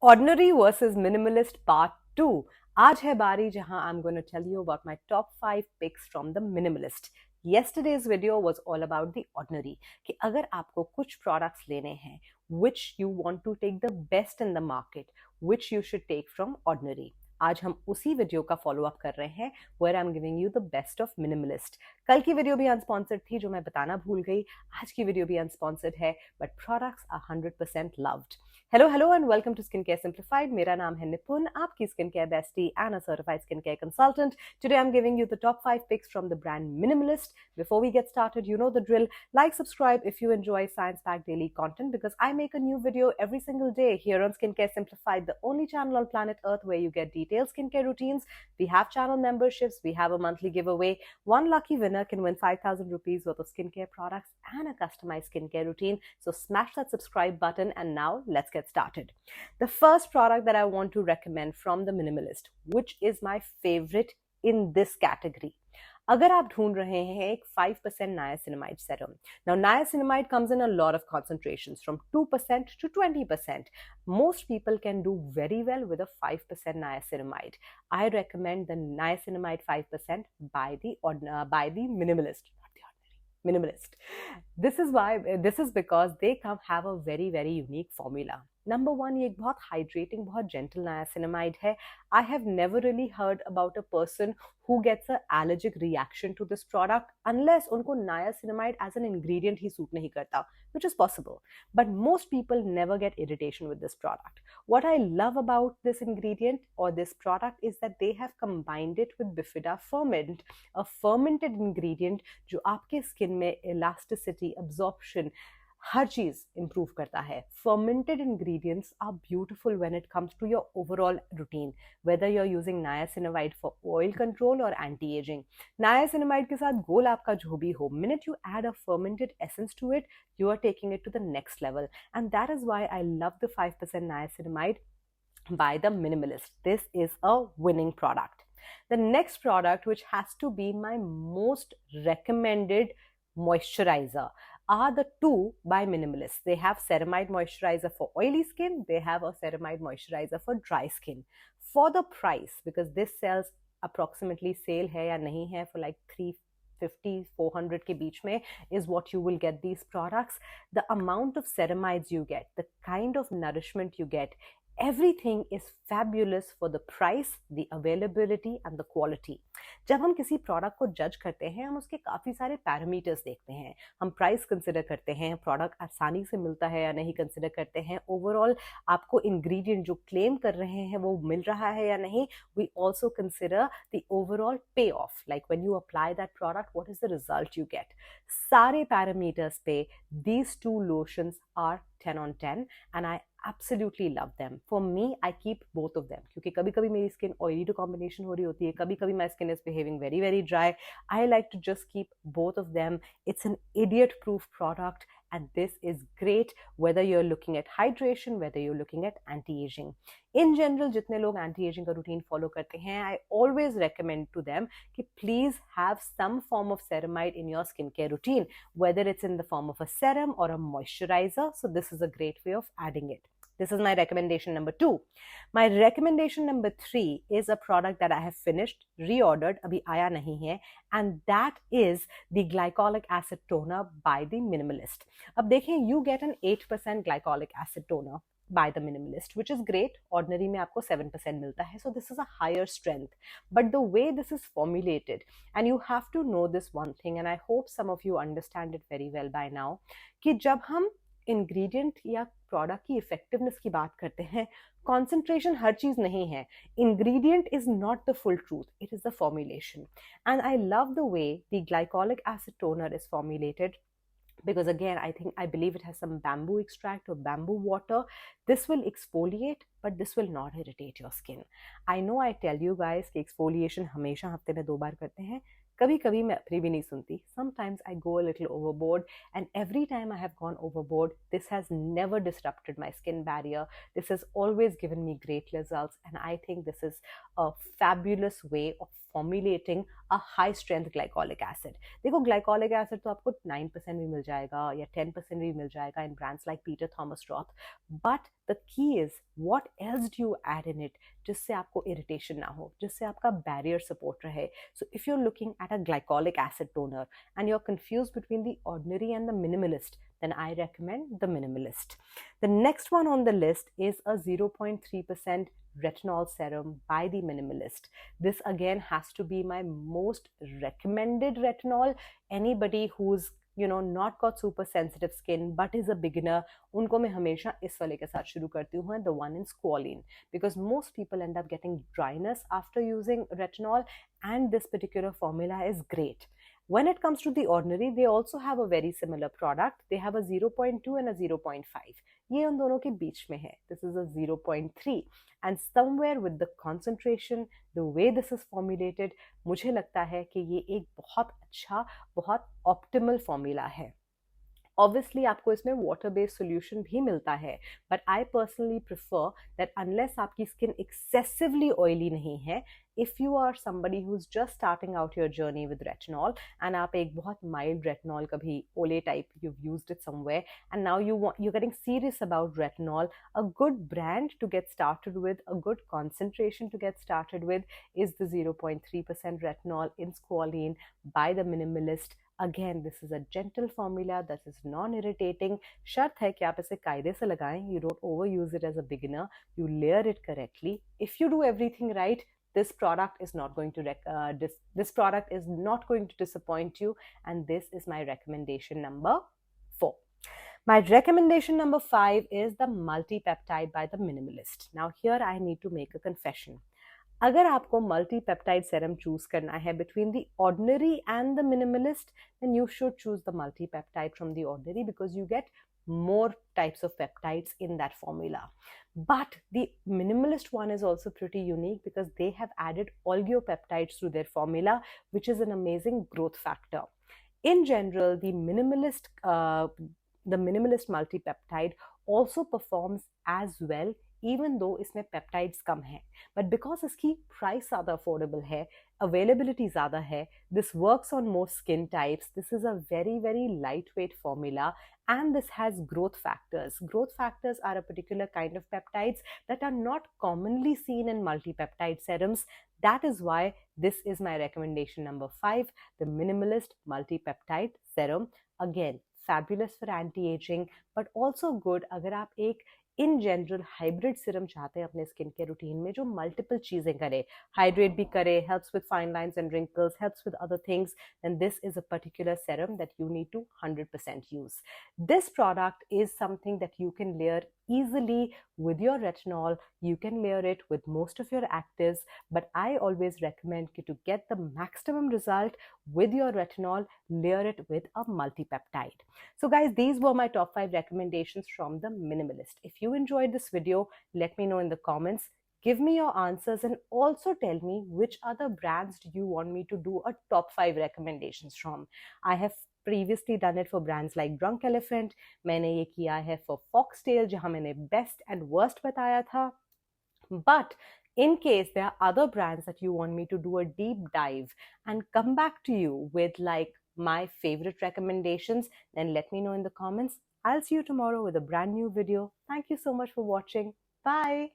Ordinary versus Minimalist Part 2. आज है बारी जहां I'm going to tell you about my top 5 picks from the Minimalist. Yesterday's video was all about the ordinary कि अगर आपको कुछ products लेने हैं which you want to take the best in the market, which you should take from ordinary. आज हम उसी video का फॉलो अप कर रहे हैं where I'm giving you the best of minimalist. कल की वीडियो भी अनस्पॉन्सर्ड थी जो मैं बताना भूल गई. आज की वीडियो भी अनस्पॉन्सर्ड है but products are 100% loved. Hello and welcome to skin care simplified. मेरा नाम है निपुन, आपकी skin care bestie and a certified skin care consultant. Today I am giving you the top 5 picks from the brand minimalist. Before we get started, you know the drill. Like, subscribe if you enjoy science-packed daily content because I make a new video every single day here on Skincare Simplified, the only channel on planet Earth where you get detailed skincare routines. We have channel memberships. We have a monthly giveaway. One lucky winner can win 5,000 rupees worth of skincare products and a customized skincare routine. So smash that subscribe button and now let's get started. The first product that I want to recommend from the Minimalist, which is my favorite in this category. अगर आप ढूंढ रहे हैं एक 5% niacinamide serum. Now niacinamide comes in a lot of concentrations from 2% to 20%. Most people can do very well with a 5% niacinamide. I recommend the niacinamide 5% by the Minimalist. Minimalist. This is because they have a very unique formula. Number one, ये एक बहुत hydrating, बहुत gentle niacinamide है. I have never really heard about a person who gets an allergic reaction to this product unless उनको niacinamide as an ingredient he suit नहीं करता, which is possible. But most people never get irritation with this product. What I love about this ingredient or this product is that they have combined it with Bifida ferment, a fermented ingredient जो आपके skin में elasticity, absorption, हर चीज improve करता है. Fermented ingredients are beautiful when it comes to your overall routine, whether you're using niacinamide for oil control or anti-aging. Niacinamide के साथ गोल आपका जो भी हो, minute you add a fermented essence to it, you are taking it to the next level. And that is why I love the 5% niacinamide by the Minimalist. This is a winning product. The next product, which has to be my most recommended moisturizer, are the two by Minimalist. They have ceramide moisturizer for oily skin. They have a ceramide moisturizer for dry skin. For the price, because this sells approximately sale है या नहीं है for like 350-400 के बीच में is what you will get these products. The amount of ceramides you get, the kind of nourishment you get, everything is fabulous for the price, the availability and the quality. जब हम किसी product को जज करते हैं हम उसके काफ़ी सारे पैरामीटर्स देखते हैं. हम प्राइस कंसिडर करते हैं, प्रोडक्ट आसानी से मिलता है या नहीं कंसिडर करते हैं, ओवरऑल आपको इंग्रेडिएंट जो क्लेम कर रहे हैं वो मिल रहा है या नहीं. We also consider the overall payoff, like when you apply that product what is the result you get. सारे पैरामीटर्स पे these two lotions are 10 on 10 and I absolutely love them. For me, I keep both of them क्योंकि कभी कभी मेरी skin oily to combination हो रही होती है, कभी कभी my skin is behaving very dry. I like to just keep both of them. It's an idiot proof product and this is great whether you're looking at hydration, whether you're looking at anti-aging. In general, जितने लोग anti-aging का routine follow करते हैं, I always recommend to them कि please have some form of ceramide in your skincare routine, whether it's in the form of a serum or a moisturizer. So this is a great way of adding it. This is my recommendation number 2. My recommendation number 3 is a product that I have finished, reordered, अभी आया नहीं है, and that is the glycolic acid toner by the Minimalist. अब देखें, you get an 8% glycolic acid toner by the Minimalist, which is great. Ordinary में आपको 7% मिलता है, so this is a higher strength. But the way this is formulated, and you have to know this one thing, and I hope some of you understand it very well by now, कि जब हम ingredient या product की effectiveness की बात करते हैं, concentration हर चीज नहीं है. Ingredient is not the full truth, it is the formulation. And I love the way the glycolic acid toner is formulated because again I believe it has some bamboo extract or bamboo water. This will exfoliate but this will not irritate your skin. I know I tell you guys कि exfoliation हमेशा हफ्ते में 2 बार करते हैं, कभी कभी मैं अपनी भी नहीं सुनती. Sometimes I go a little overboard and every time I have gone overboard this has never disrupted my skin barrier. This has always given me great results and I think this is a fabulous way of formulating a high strength glycolic acid. देखो glycolic acid तो आपको 9% भी मिल जाएगा या 10% भी मिल जाएगा in brands like Peter Thomas Roth, but The key is what else do you add in it जिससे आपको irritation ना हो, जिससे आपका barrier support रहे. So if you're looking at a glycolic acid toner and you're confused between the ordinary and the minimalist, then I recommend the minimalist. The next one on the list is a 0.3% retinol serum by the minimalist. This again has to be my most recommended retinol. Anybody who's not got super sensitive skin but is a beginner, उनको मैं हमेशा इस वाले के साथ शुरू करती हूँ, the one in squalene, because most people end up getting dryness after using retinol, and this particular formula is great. When it comes to the ordinary, they also have a very similar product. They have a 0.2 and a 0.5. ये उन दोनों के बीच में है. This is a 0.3, and somewhere with the concentration, the way this is formulated, मुझे लगता है कि ये एक बहुत अच्छा, बहुत ऑप्टिमल फॉर्मूला है. Obviously आपको इसमें water based solution भी मिलता है, but I personally prefer that unless आपकी skin excessively oily नहीं है, if you are somebody who's just starting out your journey with retinol and आप एक बहुत mild retinol कभी Olay type you've used it somewhere and now you're getting serious about retinol, a good brand to get started with, a good concentration to get started with is the 0.3% retinol in squalene by the minimalist. Again, this is a gentle formula that is non-irritating. शर्त है कि आप इसे कायदे से लगाएं. You don't overuse it as a beginner. You layer it correctly. If you do everything right, this product is not going to this product is not going to disappoint you, and this is my recommendation number 4. My recommendation number 5 is the multi-peptide by the minimalist. Now here I need to make a confession. अगर आपको multi-peptide serum choose करना है between the ordinary and the minimalist, then you should choose the multi-peptide from the ordinary because you get more types of peptides in that formula. But the minimalist one is also pretty unique because they have added oligopeptides to their formula, which is an amazing growth factor. In general, the minimalist multi-peptide also performs as well even though इसमें peptides कम हैं, but because इसकी price ज़्यादा affordable है, availability ज़्यादा है, this works on most skin types, this is a very very lightweight formula, and this has growth factors. Growth factors are a particular kind of peptides that are not commonly seen in multi-peptide serums. That is why this is my recommendation number 5, the minimalist multi-peptide serum. Again, fabulous for anti-aging, but also good अगर आप एक in general hybrid serum चाहते हैं अपने skin के routine में जो multiple चीजें करे, हाइड्रेट भी करे, helps with fine lines and wrinkles, helps with other things, then this is a particular serum that you need to 100% use. This product is something that you can layer easily with your retinol. You can layer it with most of your actives, but I always recommend you to get the maximum result with your retinol, layer it with a multi-peptide. So guys, these were my top 5 recommendations from the minimalist. If you enjoyed this video, let me know in the comments. Give me your answers and also tell me which other brands do you want me to do a top 5 recommendations from. I have previously done it for brands like Drunk Elephant. मैंने ये किया है for Foxtail जहाँ मैंने best and worst बताया था. But in case there are other brands that you want me to do a deep dive and come back to you with like my favorite recommendations, then let me know in the comments. I'll see you tomorrow with a brand new video. Thank you so much for watching. Bye.